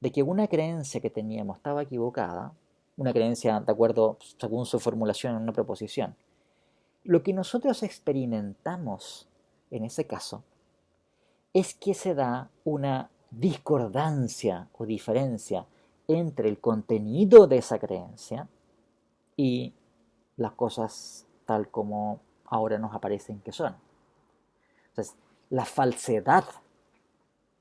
S1: de que una creencia que teníamos estaba equivocada, una creencia de acuerdo según su formulación en una proposición, lo que nosotros experimentamos en ese caso es que se da una discordancia o diferencia entre el contenido de esa creencia y las cosas tal como ahora nos aparecen que son. Entonces, la falsedad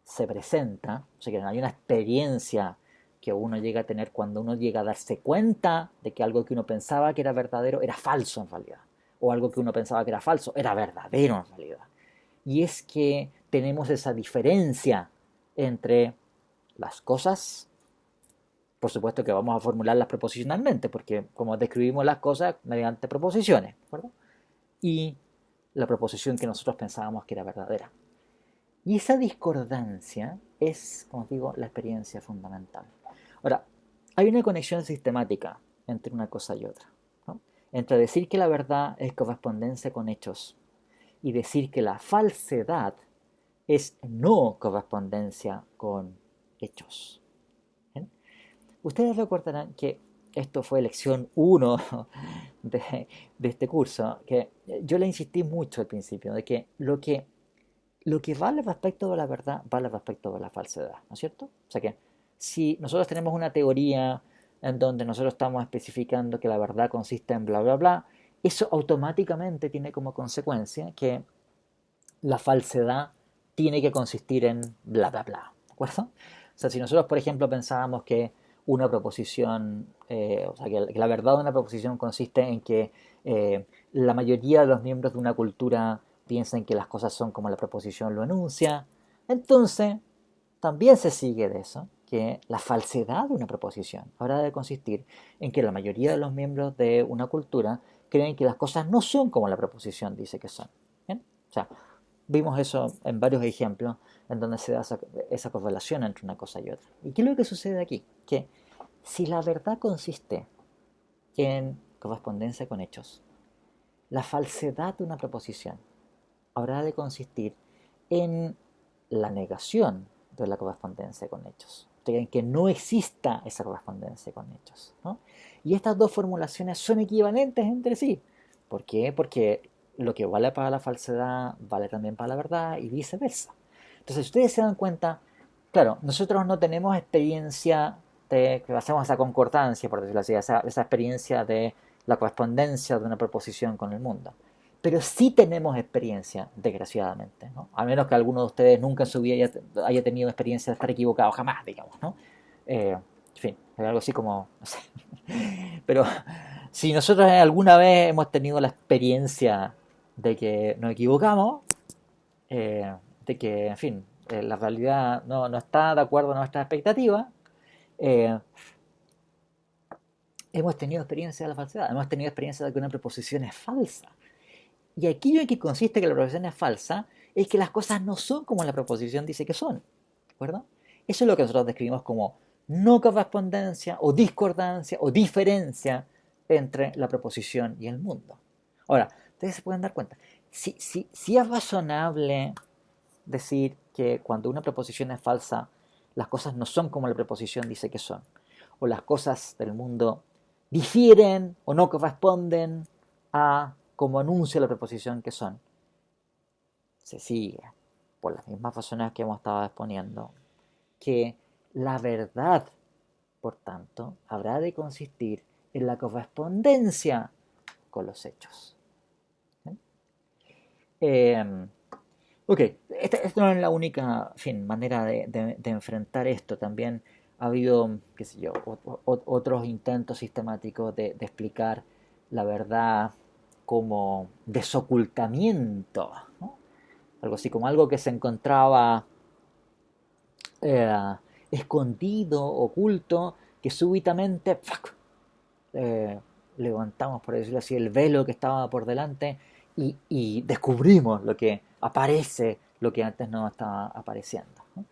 S1: se presenta, o sea que hay una experiencia que uno llega a tener cuando uno llega a darse cuenta de que algo que uno pensaba que era verdadero era falso en realidad, o algo que uno pensaba que era falso era verdadero en realidad. Y es que tenemos esa diferencia entre las cosas, por supuesto que vamos a formularlas proposicionalmente, porque como describimos las cosas mediante proposiciones, ¿de acuerdo? Y la proposición que nosotros pensábamos que era verdadera. Y esa discordancia es, como os digo, la experiencia fundamental. Ahora, hay una conexión sistemática entre una cosa y otra, ¿no? Entre decir que la verdad es correspondencia con hechos y decir que la falsedad es no correspondencia con hechos. ¿Bien? Ustedes recordarán que esto fue lección 1 de este curso, que yo le insistí mucho al principio, de que lo que vale respecto de la verdad vale respecto de la falsedad, ¿no es cierto? O sea que si nosotros tenemos una teoría en donde nosotros estamos especificando que la verdad consiste en bla, bla, bla, eso automáticamente tiene como consecuencia que la falsedad tiene que consistir en bla, bla, bla, ¿de acuerdo? O sea, si nosotros, por ejemplo, pensábamos que una proposición, o sea, que la verdad de una proposición consiste en que la mayoría de los miembros de una cultura piensen que las cosas son como la proposición lo enuncia, entonces también se sigue de eso, que la falsedad de una proposición habrá de consistir en que la mayoría de los miembros de una cultura creen que las cosas no son como la proposición dice que son. ¿Bien? O sea, vimos eso en varios ejemplos en donde se da esa correlación entre una cosa y otra. ¿Y qué es lo que sucede aquí? Que si la verdad consiste en correspondencia con hechos, la falsedad de una proposición habrá de consistir en la negación de la correspondencia con hechos, en que no exista esa correspondencia con hechos, ¿no? Y estas dos formulaciones son equivalentes entre sí. ¿Por qué? Porque lo que vale para la falsedad vale también para la verdad y viceversa. Entonces, si ustedes se dan cuenta, claro, nosotros no tenemos experiencia de que hacemos esa concordancia, por decirlo así, esa experiencia de la correspondencia de una proposición con el mundo. Pero sí tenemos experiencia, desgraciadamente, ¿no? A menos que alguno de ustedes nunca en su vida haya tenido experiencia de estar equivocado, jamás, digamos, ¿no? En fin, es algo así como, no sé. Pero si nosotros alguna vez hemos tenido la experiencia de que nos equivocamos, de que, en fin, la realidad no está de acuerdo a nuestras expectativas, eh, hemos tenido experiencia de la falsedad, hemos tenido experiencia de que una proposición es falsa. Y aquello en que consiste que la proposición es falsa es que las cosas no son como la proposición dice que son. ¿De acuerdo? Eso es lo que nosotros describimos como no correspondencia o discordancia o diferencia entre la proposición y el mundo. Ahora, ustedes se pueden dar cuenta, si es razonable decir que cuando una proposición es falsa, las cosas no son como la proposición dice que son, o las cosas del mundo difieren o no corresponden a como anuncia la proposición que son, se sigue, por las mismas razones que hemos estado exponiendo, que la verdad, por tanto, habrá de consistir en la correspondencia con los hechos. ¿Sí? Ok, esta no es la única manera de enfrentar esto. También ha habido, qué sé yo, otros intentos sistemáticos de explicar la verdad como desocultamiento, ¿no? algo así como algo que se encontraba eh, escondido, oculto, que súbitamente ¡fuck! eh, levantamos, por decirlo así, el velo que estaba por delante y descubrimos lo que aparece, lo que antes no estaba apareciendo, ¿no?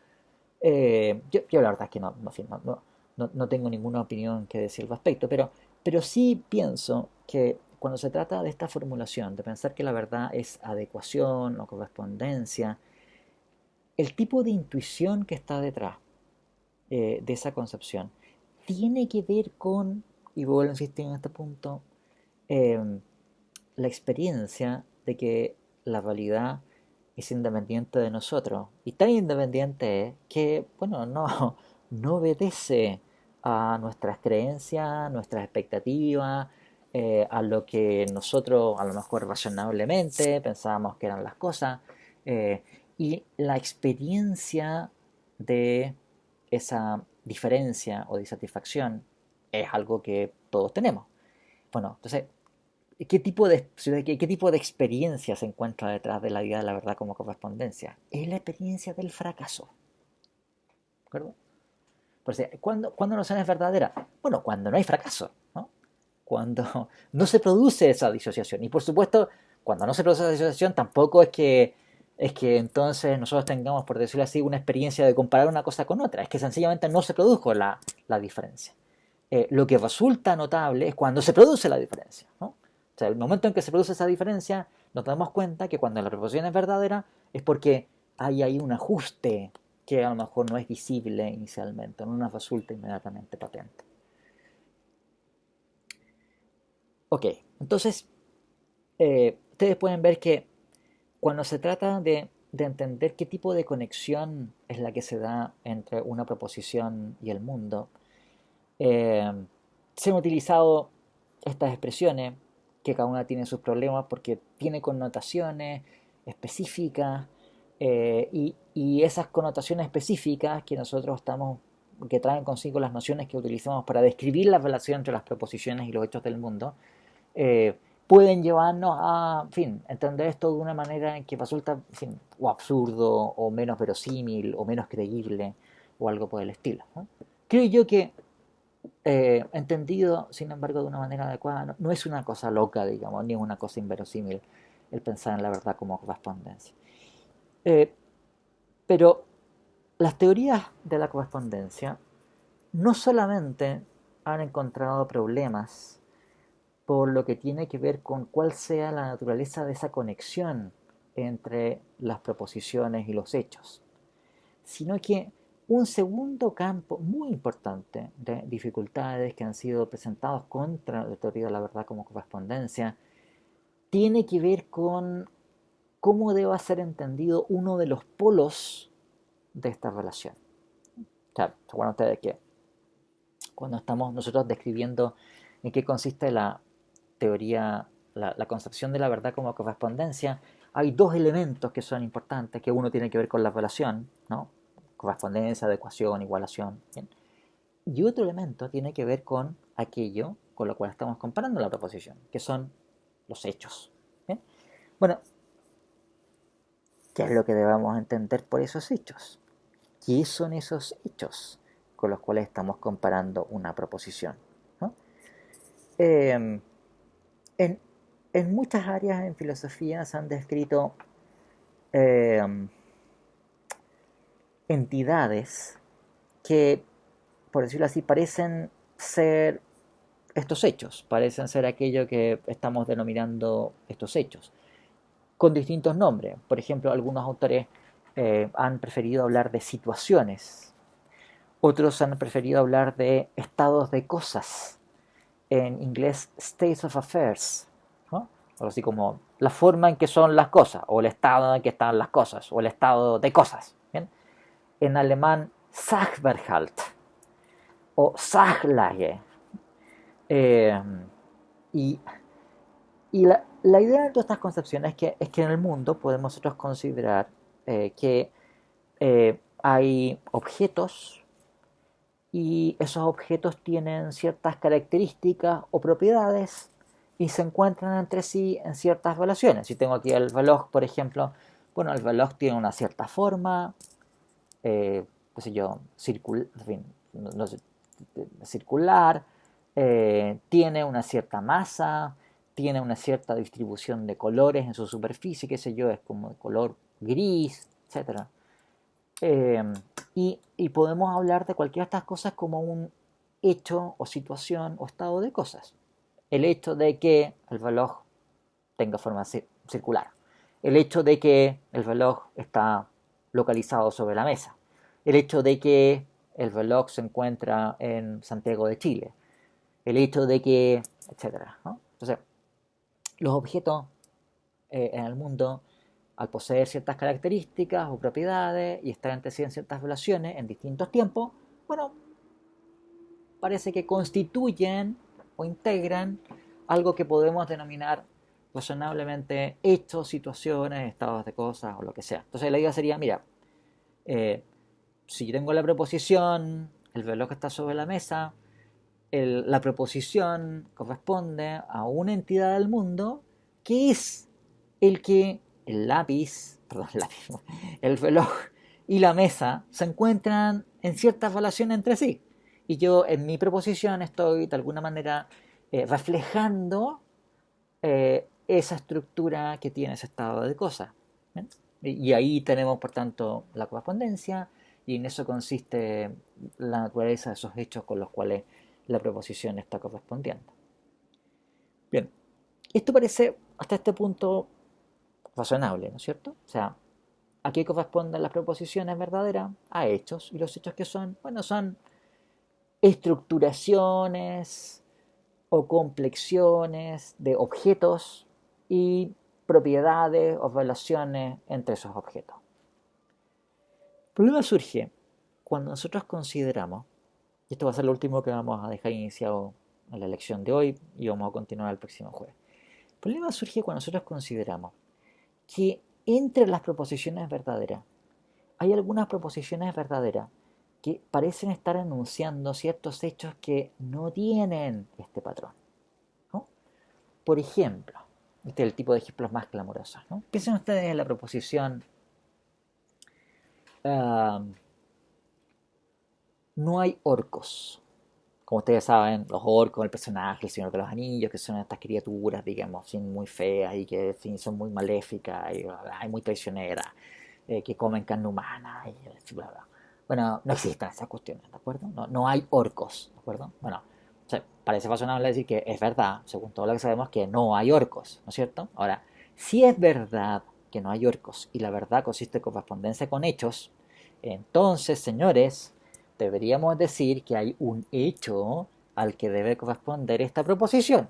S1: Yo la verdad es que no tengo ninguna opinión que decir al respecto, pero sí pienso que cuando se trata de esta formulación, de pensar que la verdad es adecuación o correspondencia, el tipo de intuición que está detrás de esa concepción tiene que ver con, y vuelvo a insistir en este punto, eh, la experiencia de que la realidad es independiente de nosotros. Y tan independiente es que, bueno, no obedece a nuestras creencias, nuestras expectativas, a lo que nosotros a lo mejor razonablemente pensábamos que eran las cosas. eh, y la experiencia de esa diferencia o disatisfacción es algo que todos tenemos. Bueno, entonces, ¿qué tipo de experiencia se encuentra detrás de la idea de la verdad como correspondencia? Es la experiencia del fracaso. ¿De acuerdo? Por eso, ¿cuándo no es verdadera? Bueno, cuando no hay fracaso, ¿no? Cuando no se produce esa disociación. Y por supuesto, cuando no se produce esa disociación, tampoco es que entonces nosotros tengamos, por decirlo así, una experiencia de comparar una cosa con otra. Es que sencillamente no se produjo la diferencia. Lo que resulta notable es cuando se produce la diferencia, ¿no? O sea, el momento en que se produce esa diferencia, nos damos cuenta que cuando la proposición es verdadera es porque hay ahí un ajuste que a lo mejor no es visible inicialmente, no nos resulta inmediatamente patente. Ok, entonces ustedes pueden ver que cuando se trata de entender qué tipo de conexión es la que se da entre una proposición y el mundo, Eh, se han utilizado estas expresiones, que cada una tiene sus problemas porque tiene connotaciones específicas, y esas connotaciones específicas que traen consigo las nociones que utilizamos para describir la relación entre las proposiciones y los hechos del mundo, eh, pueden llevarnos a, en fin, entender esto de una manera en que resulta, en fin, o absurdo, o menos verosímil, o menos creíble, o algo por el estilo, ¿no? Creo yo que entendido, sin embargo, de una manera adecuada, no es una cosa loca, digamos, ni es una cosa inverosímil el pensar en la verdad como correspondencia. Eh, pero las teorías de la correspondencia no solamente han encontrado problemas por lo que tiene que ver con cuál sea la naturaleza de esa conexión entre las proposiciones y los hechos, sino que un segundo campo muy importante de dificultades que han sido presentados contra la teoría de la verdad como correspondencia tiene que ver con cómo debe ser entendido uno de los polos de esta relación. O sea, ¿se acuerdan ustedes que cuando estamos nosotros describiendo en qué consiste la teoría, la concepción de la verdad como correspondencia, hay dos elementos que son importantes, que uno tiene que ver con la relación, ¿no? Correspondencia, adecuación, igualación, ¿bien? Y otro elemento tiene que ver con aquello con lo cual estamos comparando la proposición, que son los hechos, ¿bien? Bueno, ¿qué es lo que debemos entender por esos hechos? ¿Qué son esos hechos con los cuales estamos comparando una proposición, ¿no? Eh, en, en muchas áreas en filosofía se han descrito eh, entidades que, por decirlo así, parecen ser estos hechos, parecen ser aquello que estamos denominando estos hechos, con distintos nombres. Por ejemplo, algunos autores han preferido hablar de situaciones, otros han preferido hablar de estados de cosas, en inglés state of affairs, ¿no? Algo así como la forma en que son las cosas, o el estado en que están las cosas, o el estado de cosas, ¿bien? En alemán Sachverhalt o Sachlage. Eh, y la idea de todas estas concepciones es que en el mundo podemos nosotros considerar que hay objetos y esos objetos tienen ciertas características o propiedades y se encuentran entre sí en ciertas relaciones. Si tengo aquí el reloj, por ejemplo, Bueno, el reloj tiene una cierta forma, qué sé yo, en fin, no sé, circular, tiene una cierta masa, tiene una cierta distribución de colores en su superficie, qué sé yo, es como de color gris, etcétera. Eh, y podemos hablar de cualquiera de estas cosas como un hecho o situación o estado de cosas. El hecho de que el reloj tenga forma circular. El hecho de que el reloj está localizado sobre la mesa. El hecho de que el reloj se encuentra en Santiago de Chile. El hecho de que, etcétera, ¿no? Entonces, los objetos en el mundo, al poseer ciertas características o propiedades y estar entre sí en ciertas relaciones en distintos tiempos, bueno, parece que constituyen o integran algo que podemos denominar razonablemente hechos, situaciones, estados de cosas o lo que sea. Entonces la idea sería, mira, eh, si yo tengo la preposición, el reloj está sobre la mesa, la preposición corresponde a una entidad del mundo que es el lápiz, perdón, el lápiz, el reloj y la mesa se encuentran en ciertas relaciones entre sí. Y yo en mi preposición estoy de alguna manera reflejando esa estructura que tiene ese estado de cosas. ¿Bien? Y ahí tenemos, por tanto, la correspondencia, y en eso consiste la naturaleza de esos hechos con los cuales la preposición está correspondiendo. Bien, esto parece hasta este punto razonable, ¿no es cierto? O sea, ¿a qué corresponden las preposiciones verdaderas? A hechos, y los hechos que son, bueno, son estructuraciones o complexiones de objetos y propiedades o relaciones entre esos objetos. El problema surge cuando nosotros consideramos, y esto va a ser lo último que vamos a dejar iniciado en la lección de hoy y vamos a continuar el próximo jueves. El problema surge cuando nosotros consideramos que entre las proposiciones verdaderas hay algunas proposiciones verdaderas que parecen estar enunciando ciertos hechos que no tienen este patrón, ¿no? Por ejemplo, este es el tipo de ejemplos más clamorosos, ¿no? Piensen ustedes en la proposición uh, no hay orcos. Como ustedes saben, los orcos, el personaje, el Señor de los Anillos, que son estas criaturas, digamos, muy feas y que en fin, son muy maléficas y muy traicioneras, que comen carne humana y bla, bla. Bueno, no existen esas cuestiones, ¿de acuerdo? No, no hay orcos, ¿de acuerdo? Bueno, o sea, parece razonable decir que es verdad, según todo lo que sabemos, que no hay orcos, ¿no es cierto? Ahora, si es verdad que no hay orcos y la verdad consiste en correspondencia con hechos, entonces, señores, deberíamos decir que hay un hecho al que debe corresponder esta proposición.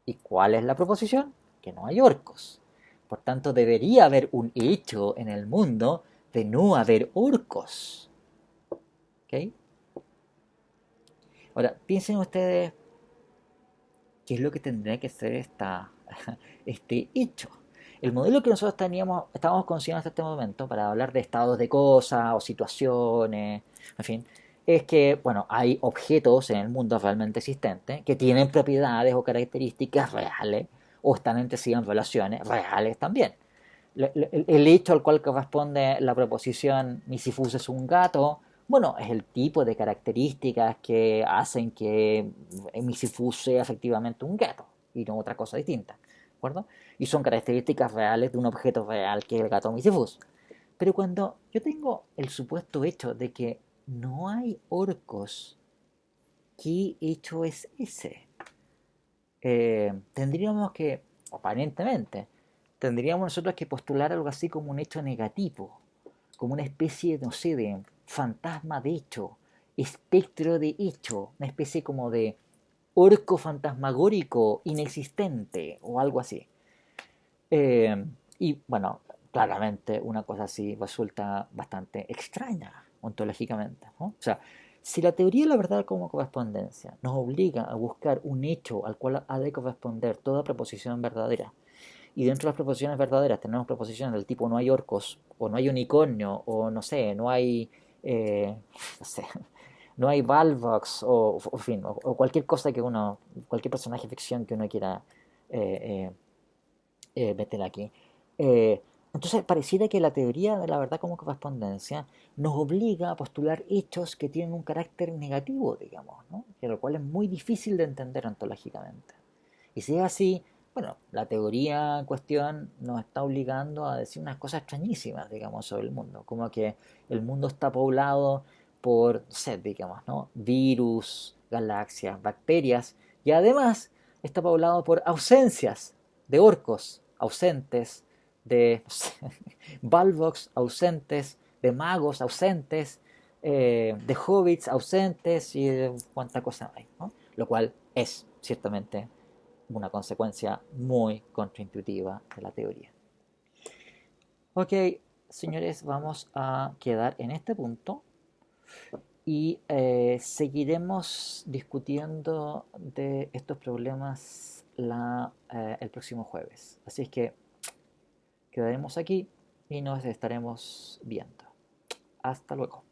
S1: ¿Y cuál es la proposición? Que no hay orcos. Por tanto, debería haber un hecho en el mundo de no haber orcos. ¿Ok? Ahora, piensen ustedes qué es lo que tendría que ser este hecho. El modelo que nosotros estábamos considerando hasta este momento para hablar de estados de cosas o situaciones, en fin, es que, bueno, hay objetos en el mundo realmente existentes que tienen propiedades o características reales o están entre sí en relaciones reales también. El hecho al cual corresponde la proposición Misifus es un gato, bueno, es el tipo de características que hacen que Misifus sea efectivamente un gato y no otra cosa distinta, ¿de acuerdo? Y son características reales de un objeto real que es el gato Misifus. Pero cuando yo tengo el supuesto hecho de que no hay orcos, ¿qué hecho es ese? Tendríamos que, aparentemente, tendríamos nosotros que postular algo así como un hecho negativo, como una especie, no sé, de fantasma de hecho, espectro de hecho, una especie como de orco fantasmagórico inexistente o algo así. Eh, y bueno, claramente una cosa así resulta bastante extraña ontológicamente, ¿no? O sea, si la teoría de la verdad como correspondencia nos obliga a buscar un hecho al cual ha de corresponder toda proposición verdadera, y dentro de las proposiciones verdaderas tenemos proposiciones del tipo no hay orcos, o no hay unicornio, o no sé, no hay, no sé, no hay Balvox, o en fin, o cualquier cosa que uno, cualquier personaje de ficción que uno quiera eh, meter aquí. Entonces, pareciera que la teoría de la verdad como correspondencia nos obliga a postular hechos que tienen un carácter negativo, digamos, ¿no? Que lo cual es muy difícil de entender ontológicamente. Y si es así, bueno, la teoría en cuestión nos está obligando a decir unas cosas extrañísimas, digamos, sobre el mundo, como que el mundo está poblado por, no sé, digamos, ¿no? Virus, galaxias, bacterias, y además está poblado por ausencias de orcos ausentes, de no sé, Balvox ausentes, de magos ausentes, de hobbits ausentes y de cuánta cosa hay, ¿no? Lo cual es ciertamente una consecuencia muy contraintuitiva de la teoría. Ok, señores, vamos a quedar en este punto y seguiremos discutiendo de estos problemas el próximo jueves. Así es que quedaremos aquí y nos estaremos viendo. Hasta luego.